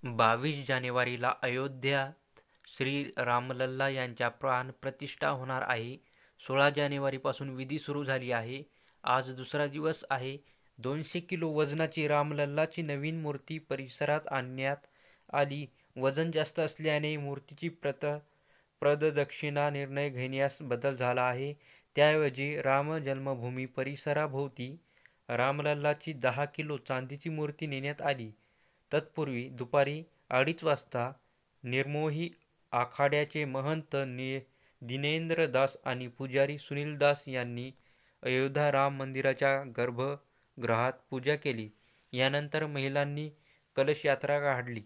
22 जानेवारीला अयोध्यात श्री रामलल्ला यांच्या प्राणप्रतिष्ठा होणार आहे. 16 जानेवारीपासून विधी सुरू झाली आहे. आज दुसरा दिवस आहे. 200 किलो वजनाची रामलल्लाची नवीन मूर्ती परिसरात आणण्यात आली. वजन जास्त असल्याने मूर्तीची प्रदक्षिणा निर्णय घेण्यास बदल झाला आहे. त्याऐवजी राम जन्मभूमी परिसराभोवती रामलल्लाची 10 किलो चांदीची मूर्ती नेण्यात आली. तत्पूर्वी दुपारी 2:30 वाजता निर्मोही आखाड्याचे महंत दिनेंद्र दास आणि पुजारी सुनील दास यांनी अयोध्या राम मंदिराच्या गर्भगृहात पूजा केली. यानंतर महिलांनी कलश यात्रा काढली.